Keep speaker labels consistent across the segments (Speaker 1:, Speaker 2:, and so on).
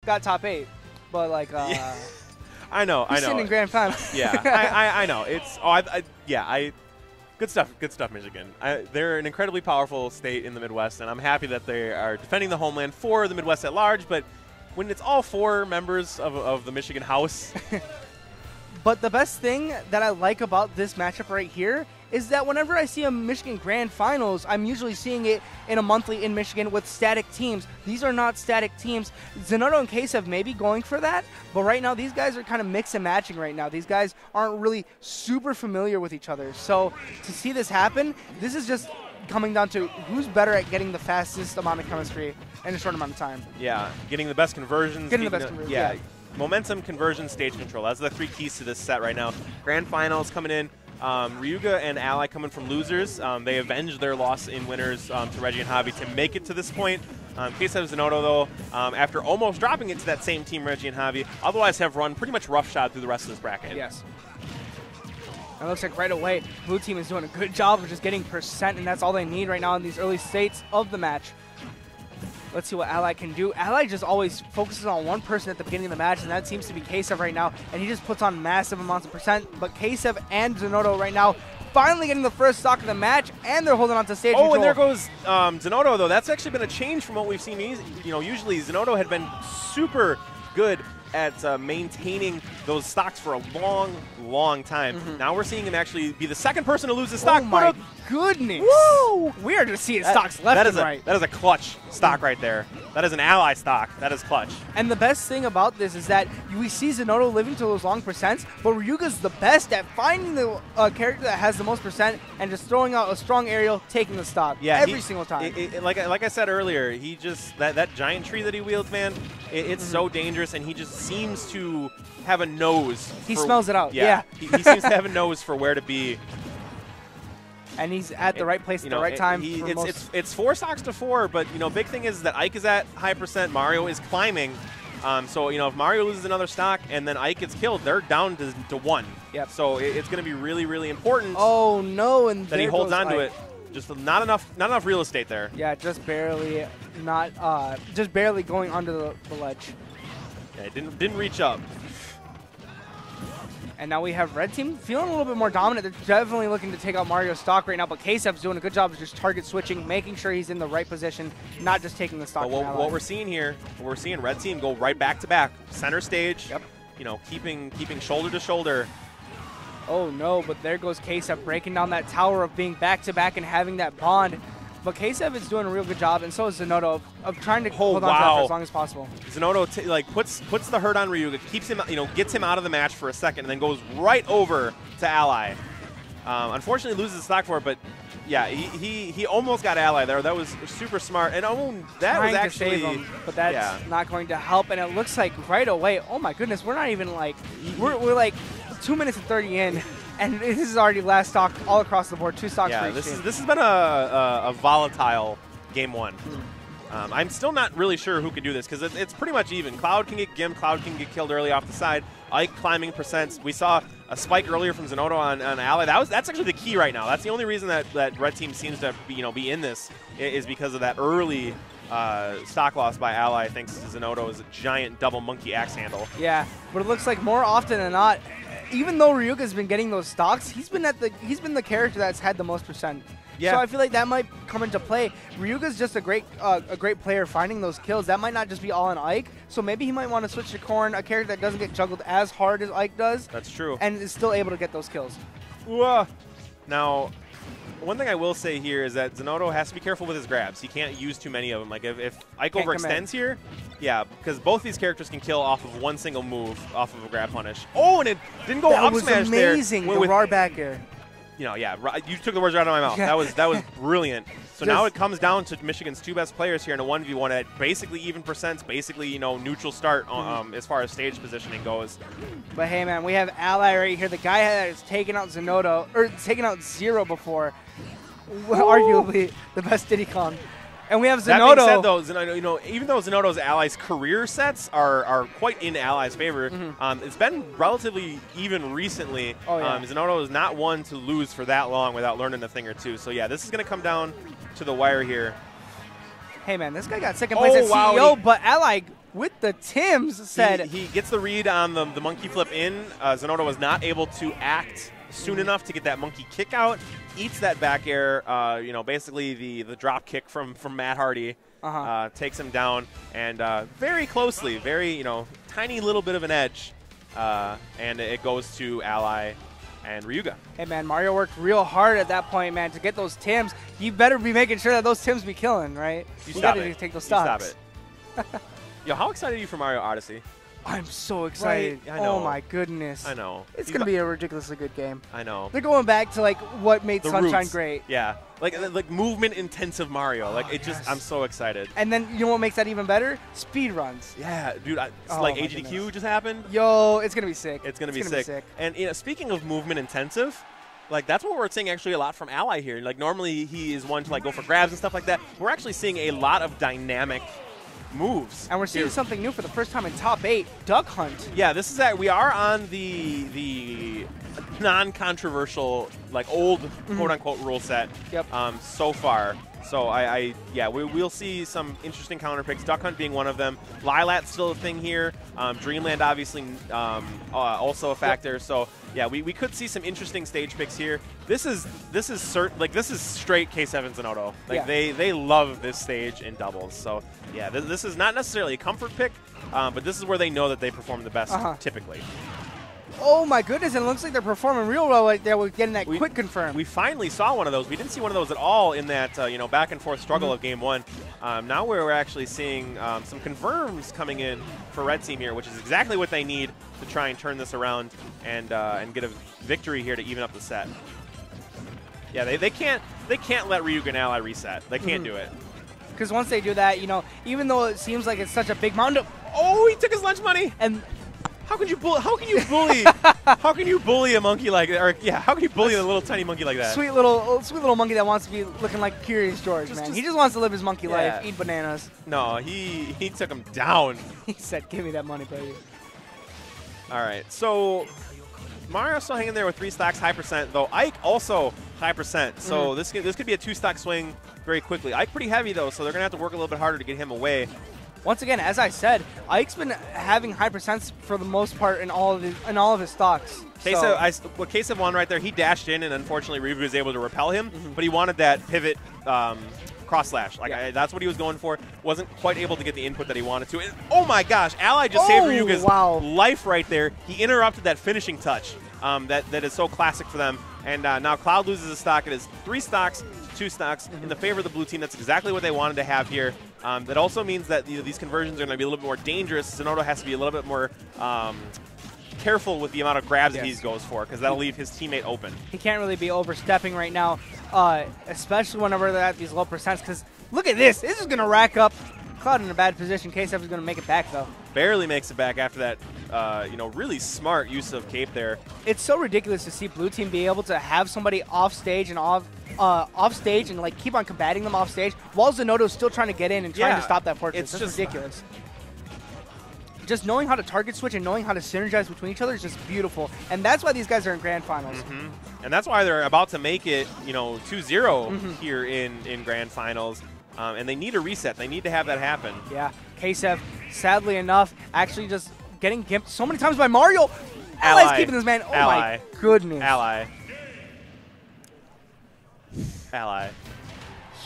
Speaker 1: got top 8, but like
Speaker 2: I know.
Speaker 1: sitting in grand final.
Speaker 2: Yeah, I know. It's good stuff, Michigan. They're an incredibly powerful state in the Midwest, and I'm happy that they are defending the homeland for the Midwest at large. But when it's all 4 members of the Michigan House.
Speaker 1: But the best thing that I like about this matchup right here is that whenever I see a Michigan Grand Finals, I'm usually seeing it in a monthly in Michigan with static teams. These are not static teams. Zinoto and Ksev may be going for that, but right now these guys are kind of mix and matching right now. These guys aren't really super familiar with each other. So to see this happen, this is just coming down to who's better at getting the fastest amount of chemistry in a short amount of time.
Speaker 2: Yeah, getting the best conversions.
Speaker 1: Getting the best conversions, yeah.
Speaker 2: Momentum, conversion, stage control. That's the 3 keys to this set right now. Grand Finals coming in. Ryuga and Ally coming from losers. They avenged their loss in winners to Reggie and Javi to make it to this point. Ksev Zinoto, though, after almost dropping it to that same team, Reggie and Javi, otherwise have run pretty much roughshod through the rest of this bracket.
Speaker 1: Yes. It looks like right away, blue team is doing a good job of just getting percent, and that's all they need right now in these early states of the match. Let's see what Ally can do. Ally just always focuses on one person at the beginning of the match, and that seems to be Ksev right now, and he just puts on massive amounts of percent. But Ksev and Zinoto right now finally getting the first stock of the match, and they're holding on to stage control.
Speaker 2: And there goes Zinoto, though. That's actually been a change from what we've seen. Usually Zinoto had been super good at maintaining those stocks for a long time. Now we're seeing him actually be the second person to lose his stock.
Speaker 1: Oh my goodness.
Speaker 2: Woo!
Speaker 1: We are just seeing stocks left and right.
Speaker 2: That is a clutch stock right there. That is an Ally stock. That is clutch.
Speaker 1: And the best thing about this is that we see Zinoto living to those long percents, but Ryuga's the best at finding the character that has the most percent and just throwing out a strong aerial, taking the stock every single time.
Speaker 2: Like I said earlier, he just that giant tree that he wields, man, it's so dangerous, and he just seems to have a nose.
Speaker 1: He smells it out. Yeah.
Speaker 2: He seems to have a nose for where to be.
Speaker 1: And he's at the right place at the right time.
Speaker 2: It's 4 stocks to 4, but big thing is that Ike is at high percent. Mario is climbing. So if Mario loses another stock and then Ike gets killed, they're down to 1.
Speaker 1: Yep.
Speaker 2: So it's going to be really important.
Speaker 1: Oh no! And
Speaker 2: that he holds on to it. Just not enough real estate there.
Speaker 1: Yeah, just barely just barely going under the ledge.
Speaker 2: Yeah, it didn't reach up.
Speaker 1: And now we have red team feeling a little bit more dominant. They're definitely looking to take out Mario's stock right now, but Ksev's doing a good job of just target switching, making sure he's in the right position, not just taking the stock.
Speaker 2: But what we're seeing here, we're seeing red team go right back to back, center stage.
Speaker 1: Yep.
Speaker 2: Keeping shoulder to shoulder.
Speaker 1: Oh no, but there goes Ksev breaking down that tower of being back to back and having that bond. But Ksev is doing a real good job, and so is Zinoto of trying to hold on to that for as long as possible.
Speaker 2: Zinoto puts the hurt on Ryuga, keeps him, gets him out of the match for a second, and then goes right over to Ally. Unfortunately, loses the stock for it, but yeah, he almost got Ally there. That was super smart, and that was actually
Speaker 1: to save him, but that's not going to help. And it looks like right away, oh my goodness, we're not even like we're like 2 minutes and 30 in. And this is already last stock all across the board, 2 stocks for each team.
Speaker 2: This has been a volatile game 1. I'm still not really sure who can do this because it's pretty much even. Cloud can get gimped, Cloud can get killed early off the side. Ike climbing percents. We saw a spike earlier from Zinoto on Ally. That's actually the key right now. That's the only reason that red team seems to be in this is because of that early stock loss by Ally thanks to Zinoto's giant double monkey axe handle.
Speaker 1: Yeah, but it looks like more often than not, even though Ryuga's been getting those stocks, he's been the character that's had the most percent.
Speaker 2: Yeah.
Speaker 1: So I feel like that might come into play. Ryuga's just a great player finding those kills. That might not just be all on Ike. So maybe he might want to switch to Korn, a character that doesn't get juggled as hard as Ike does.
Speaker 2: That's true.
Speaker 1: And is still able to get those kills.
Speaker 2: Now, one thing I will say here is that Zinoto has to be careful with his grabs. He can't use too many of them. Like if Ike overextends here, yeah, because both these characters can kill off of one single move off of a grab punish. Oh, and it didn't go up smash there.
Speaker 1: That was amazing, the RAR back air.
Speaker 2: You took the words right out of my mouth.
Speaker 1: Yeah.
Speaker 2: That was brilliant. So now it comes down to Michigan's 2 best players here in a 1v1 at basically even percents, basically neutral start as far as stage positioning goes.
Speaker 1: But hey man, we have Ally right here, the guy that has taken out Zinoto or taken out Zero before, arguably the best Diddy Kong. And we have Zinoto.
Speaker 2: That being said, though, Zinoto, even though Zinoto's Ally's career sets are quite in Ally's favor, it's been relatively even recently.
Speaker 1: Oh, yeah.
Speaker 2: Zinoto is not one to lose for that long without learning a thing or two. So, yeah, this is going to come down to the wire here.
Speaker 1: Hey, man, this guy got second place at CEO, but Ally with the Tims said.
Speaker 2: He gets the read on the monkey flip in. Zinoto was not able to act soon enough to get that monkey kick out. Eats that back air, basically the drop kick from Matt Hardy. Takes him down, and very closely, very, tiny little bit of an edge, and it goes to Ally and Ryuga.
Speaker 1: Hey, man, Mario worked real hard at that point, man, to get those Tims. You better be making sure that those Tims be killing, right? You got to take those stocks.
Speaker 2: Stop it. Yo, how excited are you for Mario Odyssey?
Speaker 1: I'm so excited.
Speaker 2: Right? I know.
Speaker 1: Oh, my goodness.
Speaker 2: I know.
Speaker 1: It's going to be a ridiculously good game.
Speaker 2: I know.
Speaker 1: They're going back to, what made
Speaker 2: the
Speaker 1: Sunshine
Speaker 2: roots.
Speaker 1: great.
Speaker 2: Yeah. Like movement-intensive Mario.
Speaker 1: Yes.
Speaker 2: I'm so excited.
Speaker 1: And then, you know what makes that even better? Speed runs.
Speaker 2: Yeah, dude. AGDQ just happened.
Speaker 1: Yo, it's going to be sick.
Speaker 2: It's going to be sick. And, speaking of movement-intensive, that's what we're seeing actually a lot from Ally here. Normally he is one to, go for grabs and stuff like that. We're actually seeing a lot of dynamic moves.
Speaker 1: And we're seeing something new for the first time in top 8, Duck Hunt.
Speaker 2: Yeah, we are on the non-controversial, old quote-unquote rule set so far. So we'll see some interesting counter picks. Duck Hunt being one of them. Lilat's still a thing here. Dreamland obviously also a factor. Yep. So yeah, we could see some interesting stage picks here. This is straight Ksev Zinoto. They love this stage in doubles. So yeah, this is not necessarily a comfort pick, but this is where they know that they perform the best typically.
Speaker 1: Oh my goodness, and it looks like they're performing real well right there with getting that quick confirm.
Speaker 2: We finally saw one of those. We didn't see one of those at all in that back and forth struggle of game 1. Now we're actually seeing some confirms coming in for Red Team here, which is exactly what they need to try and turn this around and get a victory here to even up the set. Yeah, they can't let Ryuga and Ally reset. They can't do it.
Speaker 1: Because once they do that, even though it seems like it's such a big mound,
Speaker 2: he took his lunch money.
Speaker 1: And
Speaker 2: how can you bully a monkey like that? Or how can you bully a little tiny monkey like that?
Speaker 1: Sweet little monkey that wants to be looking like Curious George, man. He just wants to live his monkey life, eat bananas.
Speaker 2: No, he took him down.
Speaker 1: He said, "Give me that money, baby."
Speaker 2: All right, so Mario's still hanging there with 3 stocks, high percent, though Ike also high percent. So this could be a 2-stock swing very quickly. Ike pretty heavy though, so they're gonna have to work a little bit harder to get him away.
Speaker 1: Once again, as I said, Ike's been having high percents for the most part in all of his stocks.
Speaker 2: What Ksev won right there, he dashed in, and unfortunately Ryuga was able to repel him, but he wanted that pivot cross slash. That's what he was going for. Wasn't quite able to get the input that he wanted to. And, oh my gosh, Ally just saved Ryuga's life right there. He interrupted that finishing touch that is so classic for them. And now Cloud loses a stock. It is 3 stocks, 2 stocks in the favor of the blue team. That's exactly what they wanted to have here. That also means that these conversions are going to be a little bit more dangerous. Zinoto has to be a little bit more careful with the amount of grabs that he goes for, because that'll leave his teammate open.
Speaker 1: He can't really be overstepping right now, especially whenever they're at these low percents, because look at this. This is going to rack up. Cloud in a bad position. Ksev is going to make it back, though.
Speaker 2: Barely makes it back after that, really smart use of cape there.
Speaker 1: It's so ridiculous to see blue team be able to have somebody off stage and off stage and keep on combating them off stage while Zinoto's still trying to get in and trying to stop that fortress. It's just ridiculous. Just knowing how to target switch and knowing how to synergize between each other is just beautiful. And that's why these guys are in grand finals.
Speaker 2: And that's why they're about to make it, 2-0 here in grand finals. And they need a reset. They need to have that happen.
Speaker 1: Yeah. Ksev, sadly enough, actually just getting gimped so many times by Mario. Ally's keeping this man. Oh, my goodness.
Speaker 2: Ally.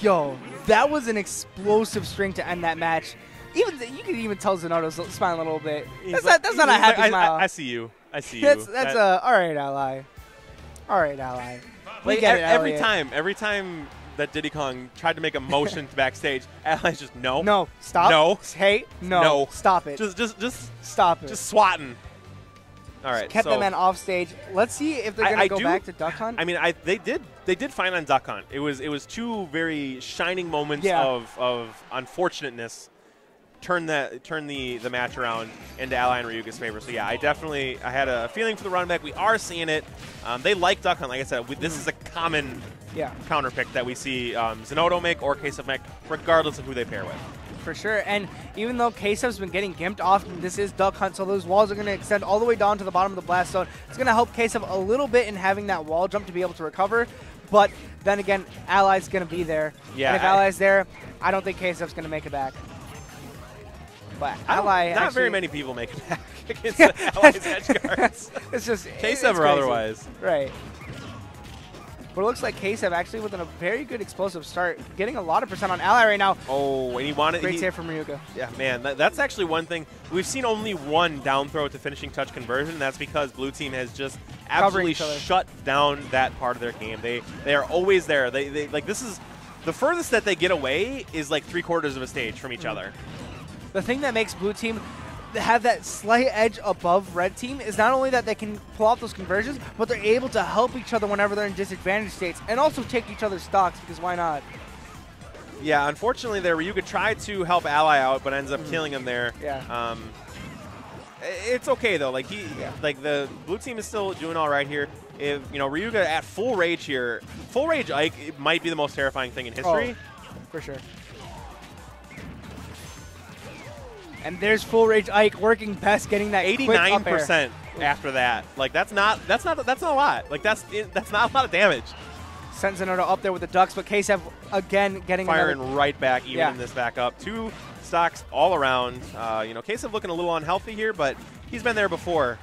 Speaker 1: Yo, that was an explosive string to end that match. You can even tell Zinoto's smiling a little bit. That's not a happy smile.
Speaker 2: I see you.
Speaker 1: That's all right, Ally. All right, Ally. We get it,
Speaker 2: every time that Diddy Kong tried to make a motion backstage, Ally's just
Speaker 1: no, stop,
Speaker 2: no,
Speaker 1: hey, no, stop it,
Speaker 2: just
Speaker 1: stop it,
Speaker 2: just swatting. All right,
Speaker 1: kept that man off stage. Let's see if they're gonna go back to Duck Hunt.
Speaker 2: I mean, they did fine on Duck Hunt. It was 2 very shining moments of unfortunateness. Turn the match around into Ally and Ryuga's favor. So yeah, I had a feeling for the run back. We are seeing it. They like Duck Hunt. Like I said, this is a common counter pick that we see Zinoto make or Ksev make, regardless of who they pair with.
Speaker 1: For sure. And even though Ksev's been getting gimped often, this is Duck Hunt, so those walls are going to extend all the way down to the bottom of the blast zone. It's going to help Ksev a little bit in having that wall jump to be able to recover. But then again, Ally's going to be there.
Speaker 2: Yeah,
Speaker 1: and if Ally's there, I don't think Ksev's going to make it back. But Ally
Speaker 2: not
Speaker 1: actually,
Speaker 2: very many people make it back against Ally's edge guards.
Speaker 1: It's just
Speaker 2: Ksev or otherwise.
Speaker 1: Right. But it looks like Ksev actually with a very good explosive start, getting a lot of percent on Ally right now.
Speaker 2: Oh, and he wanted...
Speaker 1: Great save from Ryuga.
Speaker 2: Yeah, man, that's actually one thing. We've seen only one down throw to finishing touch conversion, and that's because Blue Team has just absolutely shut down that part of their game. They are always there. They like, this is... The furthest that they get away is like 3/4 of a stage from each other.
Speaker 1: The thing that makes Blue Team have that slight edge above Red Team is not only that they can pull off those conversions, but they're able to help each other whenever they're in disadvantaged states, and also take each other's stocks, because why not?
Speaker 2: Yeah, unfortunately there, Ryuga tried to help Ally out, but ends up killing him there.
Speaker 1: Yeah.
Speaker 2: It's okay though. Like like the Blue Team is still doing all right here. If Ryuga at full rage here, full rage Ike, it might be the most terrifying thing in history.
Speaker 1: Oh, for sure. And there's full rage Ike working best, getting that
Speaker 2: 89% after that. Like that's not a lot. Like that's not a lot of damage.
Speaker 1: Sent Zinoto up there with the ducks, but Ksev again getting
Speaker 2: firing right back, even in this back up. 2 stocks all around. Ksev looking a little unhealthy here, but he's been there before.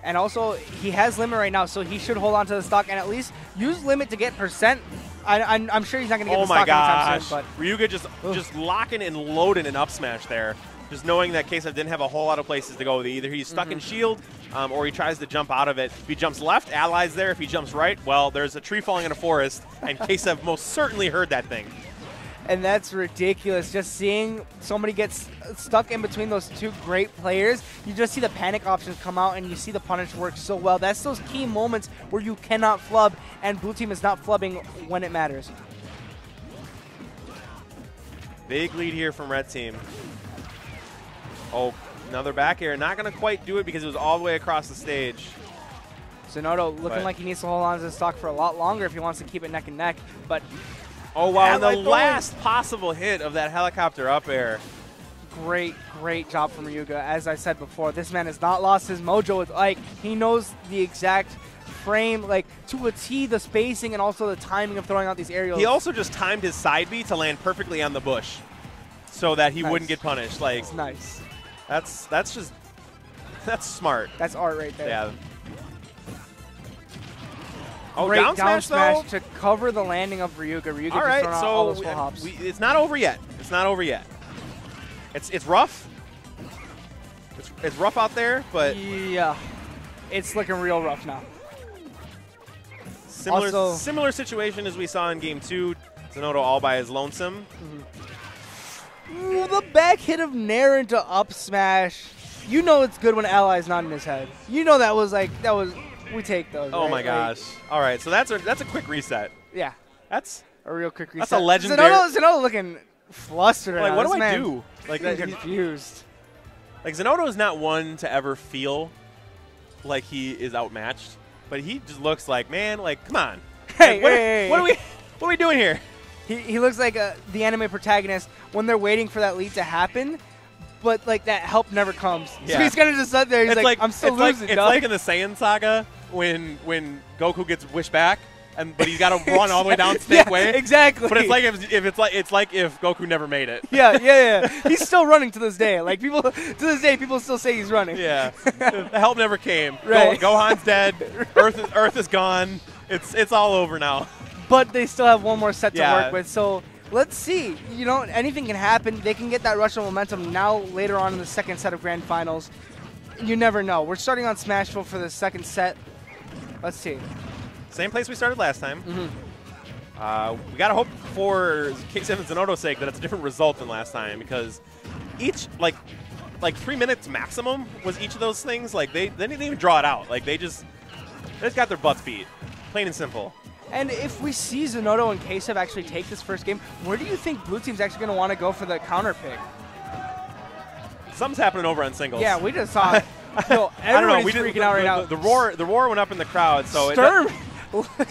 Speaker 1: And also, he has limit right now, so he should hold on to the stock and at least use limit to get percent. I'm sure he's not going to get the stock anytime soon. But
Speaker 2: Ryuga just locking and loading an up smash there. Just knowing that Ksev didn't have a whole lot of places to go. Either he's stuck in shield or he tries to jump out of it. If he jumps left, Ally's there. If he jumps right, well, there's a tree falling in a forest, and Ksev most certainly heard that thing.
Speaker 1: And that's ridiculous. Just seeing somebody get stuck in between those two great players, you just see the panic options come out and you see the punish work so well. That's those key moments where you cannot flub, and Blue Team is not flubbing when it matters.
Speaker 2: Big lead here from Red Team. Oh, another back air. Not going to quite do it because it was all the way across the stage.
Speaker 1: Zinoto looking like he needs to hold on to the stock for a lot longer if he wants to keep it neck and neck, but...
Speaker 2: Oh, wow, and the last possible hit of that helicopter up air.
Speaker 1: Great job from Ryuga. As I said before, this man has not lost his mojo with Ike. He knows the exact frame, like, to a T, the spacing and also the timing of throwing out these aerials.
Speaker 2: He also just timed his side B to land perfectly on the bush so that he wouldn't get punished. Like,
Speaker 1: it's nice.
Speaker 2: That's smart.
Speaker 1: That's art right there.
Speaker 2: Yeah. Oh,
Speaker 1: great
Speaker 2: down smash
Speaker 1: to cover the landing of Ryuga. Ryuga
Speaker 2: all right,
Speaker 1: just
Speaker 2: so
Speaker 1: all those full hops.
Speaker 2: It's not over yet. It's not over yet. It's rough. It's rough out there, but
Speaker 1: yeah, it's looking real rough now.
Speaker 2: Similar situation as we saw in Game 2. Zinoto all by his lonesome.
Speaker 1: Ooh, the back hit of Nair into up smash. You know it's good when Ally's not in his head. You know that was we take those.
Speaker 2: Oh
Speaker 1: right?
Speaker 2: my gosh! All right, so that's a quick reset.
Speaker 1: Yeah,
Speaker 2: that's
Speaker 1: a real quick reset.
Speaker 2: That's a legendary.
Speaker 1: Zinoto looking flustered.
Speaker 2: Like, what do I
Speaker 1: do?
Speaker 2: Like,
Speaker 1: confused.
Speaker 2: Like, Zinoto is not one to ever feel like he is outmatched, but he just looks like, man, like, come on.
Speaker 1: Hey,
Speaker 2: like, what are we doing here?
Speaker 1: He looks like the anime protagonist when they're waiting for that lead to happen, but like that help never comes. Yeah. So he's kind of just sit there. He's like, I'm still losing.
Speaker 2: It's like in the Saiyan saga when Goku gets wished back, but he's got to run all the way down Snake Way.
Speaker 1: Exactly.
Speaker 2: But it's like if Goku never made it.
Speaker 1: Yeah. He's still running to this day. Like people still say he's running.
Speaker 2: Yeah. The help never came.
Speaker 1: Right.
Speaker 2: Gohan's dead. Earth is gone. It's all over now.
Speaker 1: But they still have one more set to work with. So let's see. Anything can happen. They can get that rush of momentum now later on in the second set of Grand Finals. You never know. We're starting on Smashville for the second set. Let's see.
Speaker 2: Same place we started last time. We got to hope for Ksev Zinoto's sake that it's a different result than last time, because each, like 3 minutes maximum was each of those things. Like, they didn't even draw it out. Like, they just got their butts beat. Plain and simple.
Speaker 1: And if we see Zinoto and Ksev actually take this first game, where do you think Blue Team's actually going to want to go for the counter pick?
Speaker 2: Something's happening over on singles.
Speaker 1: Yeah, we just saw it. Everybody's freaking out right now.
Speaker 2: The roar went up in the crowd. So
Speaker 1: Sturm.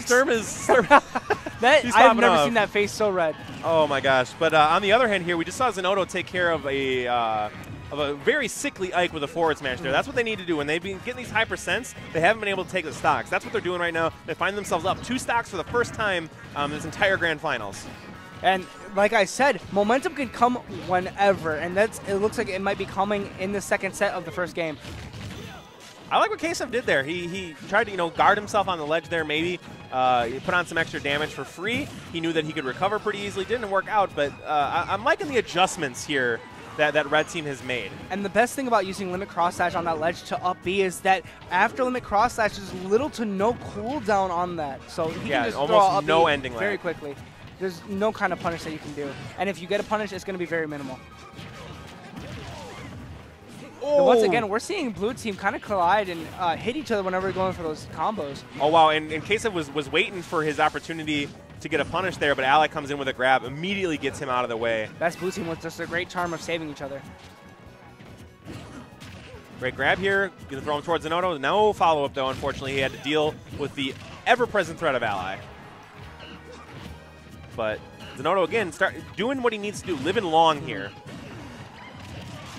Speaker 2: Sturm is
Speaker 1: I've never seen that face so red.
Speaker 2: Oh my gosh! But on the other hand, here we just saw Zinoto take care of a very sickly Ike with a forward smash there. That's what they need to do. When they've been getting these high percents, they haven't been able to take the stocks. That's what they're doing right now. They find themselves up 2 stocks for the first time this entire Grand Finals.
Speaker 1: And like I said, momentum can come whenever, and it looks like it might be coming in the second set of the first game.
Speaker 2: I like what Ksev did there. He tried to guard himself on the ledge there. Maybe he put on some extra damage for free. He knew that he could recover pretty easily. Didn't work out, but I'm liking the adjustments here that red team has made.
Speaker 1: And the best thing about using limit cross slash on that ledge to up B is that after limit cross slash, there's little to no cooldown on that. So he can just throw up
Speaker 2: no
Speaker 1: B
Speaker 2: ending lag
Speaker 1: very quickly. There's no kind of punish that you can do. And if you get a punish, it's going to be very minimal.
Speaker 2: Oh.
Speaker 1: Once again, we're seeing blue team kind of collide and hit each other whenever they're going for those combos.
Speaker 2: Oh, wow. And Ksev was waiting for his opportunity to get a punish there, but Ally comes in with a grab, immediately gets him out of the way.
Speaker 1: That's blue team with just a great charm of saving each other.
Speaker 2: Great grab here. Going to throw him towards Zinoto. No follow-up, though, unfortunately. He had to deal with the ever-present threat of Ally. But Zinoto, again, start doing what he needs to do, living long here.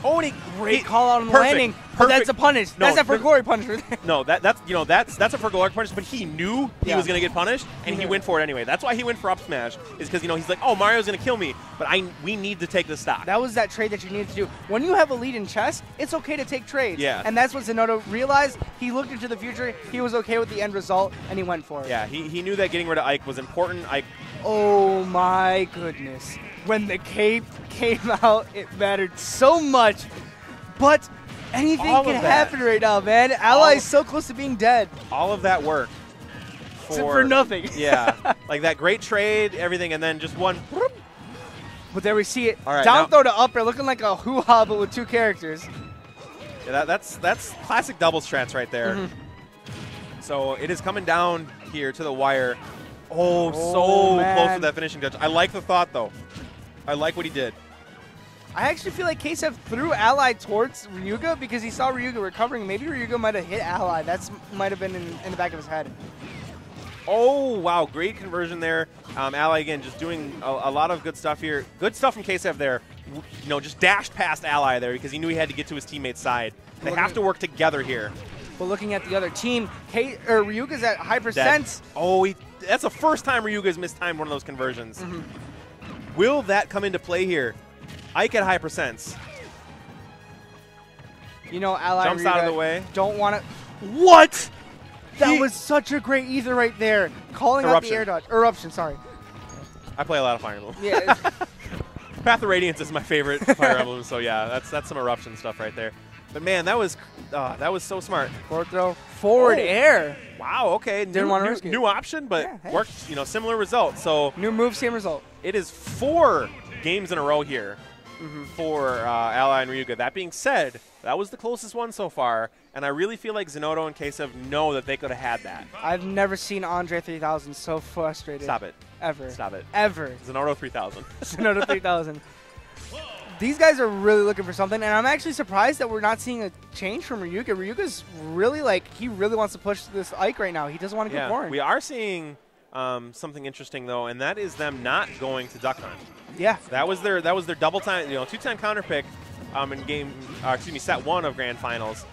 Speaker 2: Oh, and
Speaker 1: great call out on the landing. But that's a punish.
Speaker 2: No,
Speaker 1: that's a for glory punishment.
Speaker 2: No, that's a for glory punishment. But he knew he was going to get punished, and he went for it anyway. That's why he went for up smash. Is because he's like, oh, Mario's going to kill me, but we need to take the stock.
Speaker 1: That was that trade that you needed to do. When you have a lead in chess, it's okay to take trades.
Speaker 2: Yeah.
Speaker 1: And that's what Zinoto realized. He looked into the future. He was okay with the end result, and he went for it.
Speaker 2: Yeah, he knew that getting rid of Ike was important.
Speaker 1: Oh my goodness. When the cape came out, it mattered so much. But anything can happen right now, man. Ally is so close to being dead.
Speaker 2: All of that work
Speaker 1: for nothing.
Speaker 2: Yeah. Like that great trade, everything, and then just one.
Speaker 1: But there we see it.
Speaker 2: All right,
Speaker 1: down throw to upper, looking like a hoo-ha, but with two characters.
Speaker 2: Yeah, that's classic double strats right there. So it is coming down here to the wire. Oh, so close to that finishing touch. I like the thought, though. I like what he did.
Speaker 1: I actually feel like Ksev threw Ally towards Ryuga because he saw Ryuga recovering. Maybe Ryuga might have hit Ally. That might have been in the back of his head.
Speaker 2: Oh, wow. Great conversion there. Ally, again, just doing a lot of good stuff here. Good stuff from Ksev there. Just dashed past Ally there because he knew he had to get to his teammate's side. They have to work together here.
Speaker 1: But looking at the other team, Ryuga's at high percent.
Speaker 2: That's the first time Ryuga's mistimed one of those conversions. Will that come into play here? Ike at high percents.
Speaker 1: Ally
Speaker 2: jumps
Speaker 1: Ryuga
Speaker 2: out of the way.
Speaker 1: Don't want to. What? That was such a great ether right there. Calling out the air dodge. Eruption, sorry.
Speaker 2: I play a lot of Fire Emblem.
Speaker 1: Yeah.
Speaker 2: Path of Radiance is my favorite Fire Emblem, so yeah, that's some eruption stuff right there. But man, that was so smart.
Speaker 1: Forward throw, forward air.
Speaker 2: Wow. Okay.
Speaker 1: Didn't want to risk it.
Speaker 2: New option, but worked. Similar result. So
Speaker 1: new move, same result.
Speaker 2: It is 4 games in a row here for Ally and Ryuga. That being said, that was the closest one so far, and I really feel like Zinoto and Ksev know that they could have had that.
Speaker 1: I've never seen Andre 3000 so frustrated.
Speaker 2: Stop it.
Speaker 1: Ever.
Speaker 2: Stop it.
Speaker 1: Ever.
Speaker 2: Zinoto 3000.
Speaker 1: Zinoto 3000. These guys are really looking for something, and I'm actually surprised that we're not seeing a change from Ryuga. Ryuga's really he really wants to push this Ike right now. He doesn't want to go boring.
Speaker 2: We are seeing something interesting though, and that is them not going to Duck Hunt.
Speaker 1: Yeah.
Speaker 2: That was their double time, 2-time counter pick in set 1 of Grand Finals.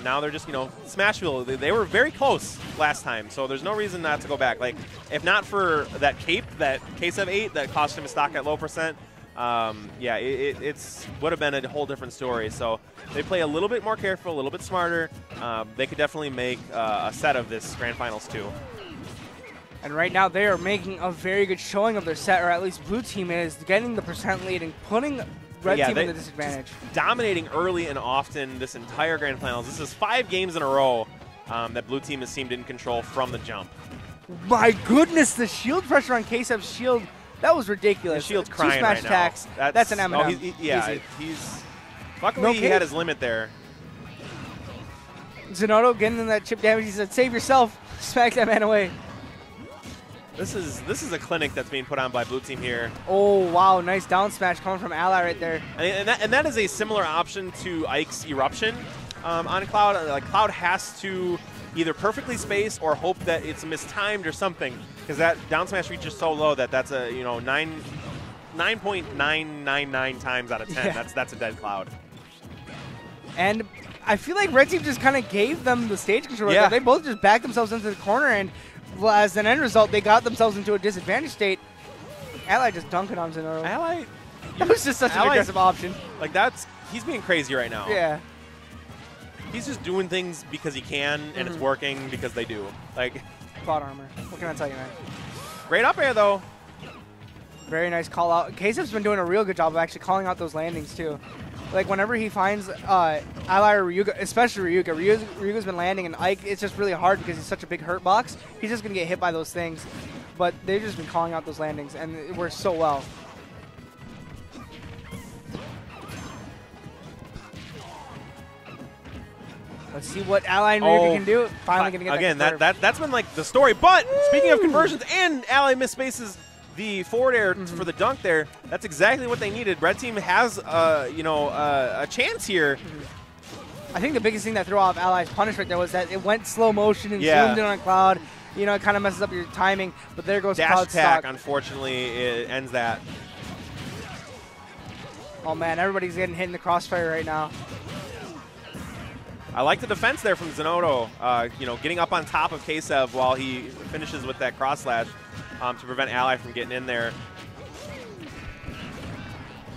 Speaker 2: Now they're just, Smashville. They were very close last time, so there's no reason not to go back. Like, if not for that cape that Ksev ate that cost him a stock at low percent, it's would have been a whole different story. So they play a little bit more careful, a little bit smarter. They could definitely make a set of this Grand Finals too.
Speaker 1: And right now they are making a very good showing of their set, or at least blue team is getting the percent lead and putting red team in the disadvantage.
Speaker 2: Dominating early and often this entire Grand Finals. This is 5 games in a row that blue team has seemed in control from the jump.
Speaker 1: My goodness, the shield pressure on Ksev's shield, that was ridiculous.
Speaker 2: The shield's crying right now.
Speaker 1: Tax, that's an M&M.
Speaker 2: Luckily he had his limit there.
Speaker 1: Zinoto getting in that chip damage. He said, "Save yourself, smack that man away."
Speaker 2: This is a clinic that's being put on by blue team here.
Speaker 1: Oh wow, nice down smash coming from Ally right there.
Speaker 2: And that is a similar option to Ike's eruption on Cloud. Like Cloud has to either perfectly space or hope that it's mistimed or something, because that down smash reaches so low that that's a 9.999 times out of 10. Yeah. That's a dead Cloud.
Speaker 1: And I feel like red team just kind of gave them the stage control.
Speaker 2: Yeah.
Speaker 1: They both just backed themselves into the corner, and as an end result, they got themselves into a disadvantage state. Ally just dunking on Zinoto.
Speaker 2: Ally.
Speaker 1: That was just such an aggressive option.
Speaker 2: Like, he's being crazy right now.
Speaker 1: Yeah.
Speaker 2: He's just doing things because he can, and it's working because they do. Like,
Speaker 1: Cloud armor. What can I tell you, man?
Speaker 2: great up air, though.
Speaker 1: Very nice call out. Ksev's been doing a real good job of actually calling out those landings, too. Like, whenever he finds Ally or Ryuga, especially Ryuga's been landing, and Ike, it's just really hard because he's such a big hurt box. He's just going to get hit by those things. But they've just been calling out those landings, and it works so well. Let's see what Ally and Ryuga can do. Finally going to get
Speaker 2: again,
Speaker 1: that
Speaker 2: that's been like the story. But speaking of conversions, and Ally misspaces the forward air for the dunk there. That's exactly what they needed. Red team has a chance here.
Speaker 1: I think the biggest thing that threw off Ally's punish right there was that it went slow motion and zoomed in on Cloud. You know, it kind of messes up your timing. But there goes
Speaker 2: Dash
Speaker 1: Cloud's
Speaker 2: attack,
Speaker 1: stock.
Speaker 2: unfortunately, it ends that.
Speaker 1: Oh, man, everybody's getting hit in the crossfire right now.
Speaker 2: I like the defense there from Zinoto, getting up on top of Ksev while he finishes with that cross slash to prevent Ally from getting in there.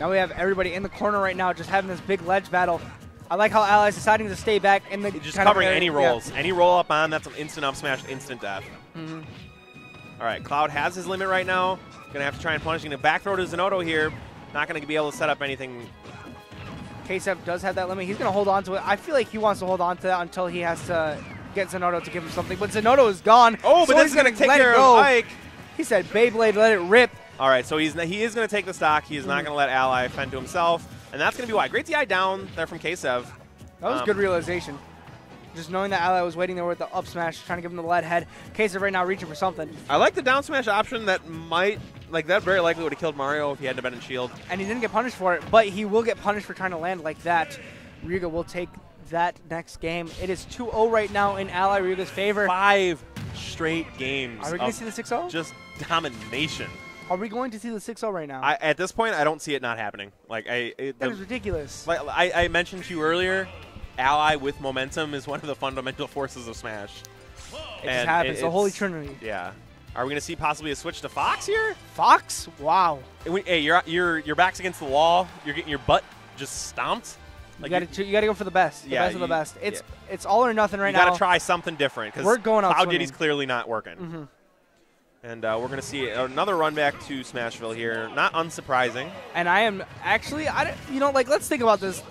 Speaker 1: Now we have everybody in the corner right now just having this big ledge battle. I like how Ally's deciding to stay back in the
Speaker 2: just covering any rolls. Yeah. Any roll up on, that's an instant up smash, instant death. All right, Cloud has his limit right now. Going to have to try and punish. Going to back throw to Zinoto here. Not going to be able to set up anything.
Speaker 1: Ksev does have that limit. He's going to hold on to it. I feel like he wants to hold on to that until he has to get Zinoto to give him something. But Zinoto is gone.
Speaker 2: Oh, but
Speaker 1: so
Speaker 2: he's going to take care of Ike.
Speaker 1: He said, Beyblade, let it rip.
Speaker 2: All right, so he is going to take the stock. He is not going to let Ally fend to himself. And that's going to be why. Great DI down there from Ksev.
Speaker 1: That was good realization. Just knowing that Ally was waiting there with the up smash, trying to give him the lead head. Ksev right now reaching for something.
Speaker 2: I like the down smash option that that very likely would have killed Mario if he hadn't been in shield.
Speaker 1: And he didn't get punished for it, but he will get punished for trying to land like that. Ryuga will take that next game. It is 2-0 right now in Ally Ryuga's favor.
Speaker 2: 5 straight games.
Speaker 1: Are we going to see the 6-0?
Speaker 2: Just domination.
Speaker 1: Are we going to see the 6-0 right now?
Speaker 2: At this point, I don't see it not happening. That
Speaker 1: is ridiculous.
Speaker 2: Like I mentioned to you earlier, Ally with momentum is one of the fundamental forces of Smash.
Speaker 1: It just happens. The Holy Trinity.
Speaker 2: Yeah. Are we going to see possibly a switch to Fox here?
Speaker 1: Fox? Wow.
Speaker 2: Hey, your back's against the wall. You're getting your butt just stomped.
Speaker 1: Like you got to go for the best. The best of the best. It's all or nothing right now.
Speaker 2: You got to try something different because
Speaker 1: we're going out
Speaker 2: Cloud Diddy's clearly not working. And we're going to see another run back to Smashville here. Not unsurprising.
Speaker 1: And I am actually, let's think about this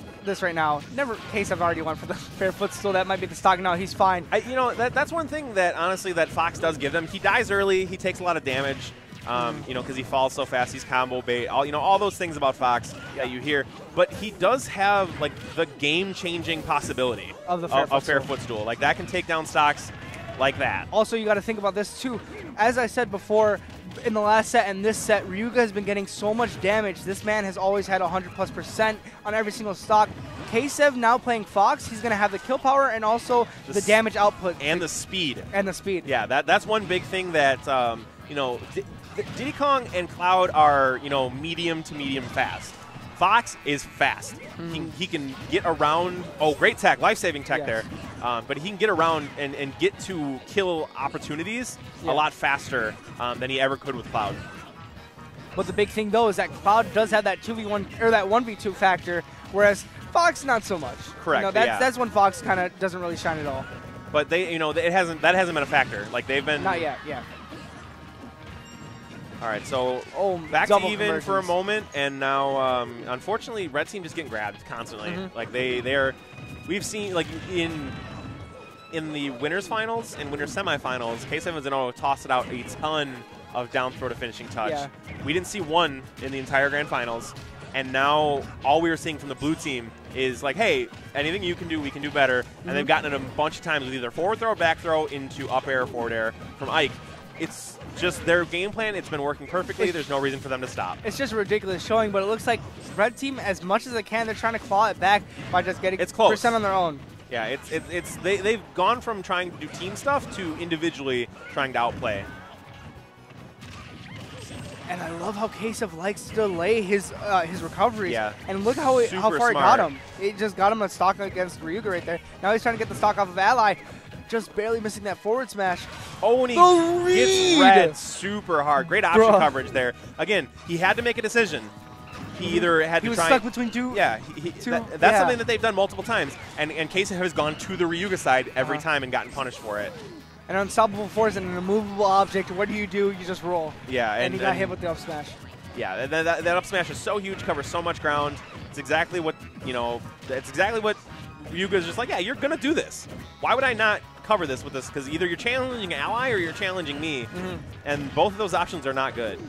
Speaker 1: right now. Ksev already went for the fair footstool. That might be the stock. No, he's fine.
Speaker 2: That's one thing that, honestly, that Fox does give them. He dies early. He takes a lot of damage, because he falls so fast. He's combo bait. All those things about Fox that you hear. But he does have, the game-changing possibility
Speaker 1: of the fair footstool.
Speaker 2: Like, that can take down stocks like that.
Speaker 1: Also, you got to think about this, too. As I said before, in the last set and this set, Ryuga has been getting so much damage. This man has always had 100+% on every single stock. Ksev now playing Fox, he's going to have the kill power and also the damage output.
Speaker 2: And the speed.
Speaker 1: Yeah,
Speaker 2: that's one big thing that, Diddy Kong and Cloud are, medium to medium fast. Fox is fast. He can get around. Oh, great tech, life-saving tech there. But he can get around and get to kill opportunities a lot faster than he ever could with Cloud.
Speaker 1: But the big thing, though, is that Cloud does have that 2v1 or that 1v2 factor, whereas Fox not so much.
Speaker 2: Correct.
Speaker 1: That's when Fox kind of doesn't really shine at all.
Speaker 2: But that hasn't been a factor. Like they've been
Speaker 1: not yet. Yeah.
Speaker 2: All right, so back to even for a moment, and now unfortunately, Red Team just getting grabbed constantly. Like we've seen in the winners finals and winners semifinals, Ksev Zinoto tossed it out a ton of down throw to finishing touch.
Speaker 1: Yeah.
Speaker 2: We didn't see one in the entire grand finals, and now all we were seeing from the blue team is like, hey, anything you can do, we can do better. And they've gotten it a bunch of times with either forward throw or back throw into up air, forward air from Ike. It's just their game plan. It's been working perfectly. There's no reason for them to stop.
Speaker 1: It's just a ridiculous showing, but it looks like Red Team, as much as they can, they're trying to claw it back by just getting percent on their own.
Speaker 2: Yeah, they've gone from trying to do team stuff to individually trying to outplay.
Speaker 1: And I love how Ksev likes to delay his recoveries.
Speaker 2: Yeah.
Speaker 1: And look how far it got him. It just got him a stock against Ryuga right there. Now he's trying to get the stock off of Ally. just barely missing that forward smash.
Speaker 2: Oh, and he gets read super hard. Great option coverage there. Again, he had to make a decision. He either had to try.
Speaker 1: He was stuck between two.
Speaker 2: Yeah, that's something that they've done multiple times. And Ksev has gone to the Ryuga side every time and gotten punished for it.
Speaker 1: An unstoppable force and an immovable object. What do? You just roll.
Speaker 2: Yeah,
Speaker 1: and he got hit with the up smash.
Speaker 2: Yeah, that up smash is so huge, covers so much ground. It's exactly what, it's exactly what Ryuga is just like, yeah, you're going to do this. Why would I not cover this with this? Because either you're challenging Ally or you're challenging me. And both of those options are not good.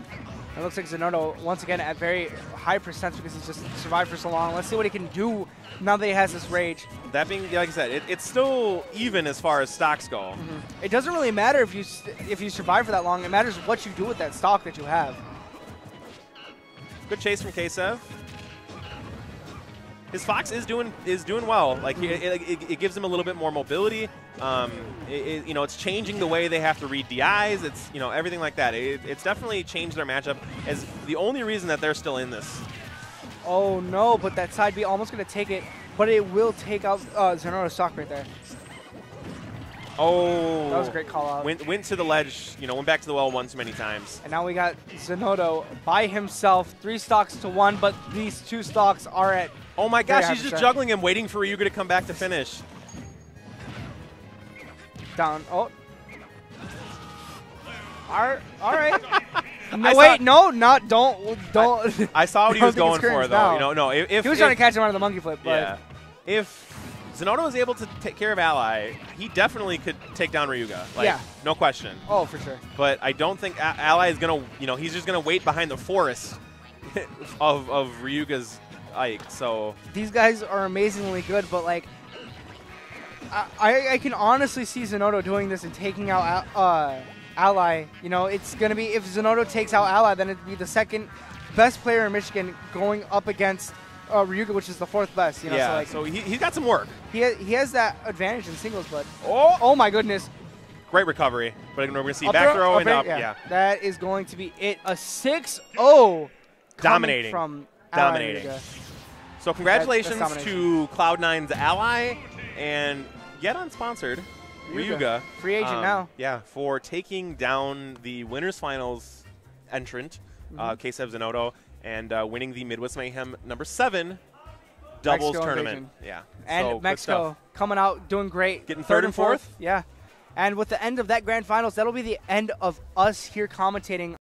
Speaker 1: It looks like Zinoto, once again, at very high percent because he's just survived for so long. Let's see what he can do now that he has this rage.
Speaker 2: That being, like I said, it's still even as far as stocks go.
Speaker 1: It doesn't really matter if you survive for that long. It matters what you do with that stock that you have.
Speaker 2: Good chase from Ksev. His Fox is doing well. Like it gives him a little bit more mobility. It's changing the way they have to read DIs. It's everything like that. It's definitely changed their matchup as the only reason that they're still in this.
Speaker 1: Oh no! But that side B almost going to take it, but it will take out Zinoto's stock right there.
Speaker 2: Oh,
Speaker 1: that was a great call out.
Speaker 2: Went to the ledge. Went back to the well one too many times.
Speaker 1: And now we got Zinoto by himself, 3 stocks to 1, but these 2 stocks are at.
Speaker 2: Oh my gosh, he's just juggling him, waiting for Ryuga to come back to finish.
Speaker 1: Down. Oh. All right. No, wait, no, not don't.
Speaker 2: I saw what he was going for, though. No. If
Speaker 1: he was trying to catch him out of the monkey flip. But
Speaker 2: yeah. If Zinoto was able to take care of Ally, he definitely could take down Ryuga. Like, no question.
Speaker 1: Oh, for sure.
Speaker 2: But I don't think Ally is going to, he's just going to wait behind the forest of Ryuga's Ike. So
Speaker 1: these guys are amazingly good, but like I can honestly see Zinoto doing this and taking out Ally. It's going to be, if Zinoto takes out Ally, then it'd be the second best player in Michigan going up against Ryuga, which is the 4th best.
Speaker 2: Yeah, so he's got some work.
Speaker 1: He has that advantage in singles, but oh my goodness.
Speaker 2: Great recovery. But we're going to see back throw and up. Yeah.
Speaker 1: That is going to be it. A 6-0
Speaker 2: dominating
Speaker 1: from
Speaker 2: dominating.
Speaker 1: Ryuga.
Speaker 2: So congratulations to Cloud9's Ally and yet unsponsored Ryuga.
Speaker 1: Free agent now.
Speaker 2: Yeah, for taking down the winners finals entrant, Ksev Zinoto, and winning the Midwest Mayhem #7 doubles
Speaker 1: Mexico
Speaker 2: tournament.
Speaker 1: invasion.
Speaker 2: Yeah.
Speaker 1: And
Speaker 2: so
Speaker 1: Mexico coming out doing great.
Speaker 2: Getting third and fourth.
Speaker 1: Yeah. And with the end of that grand finals, that'll be the end of us here commentating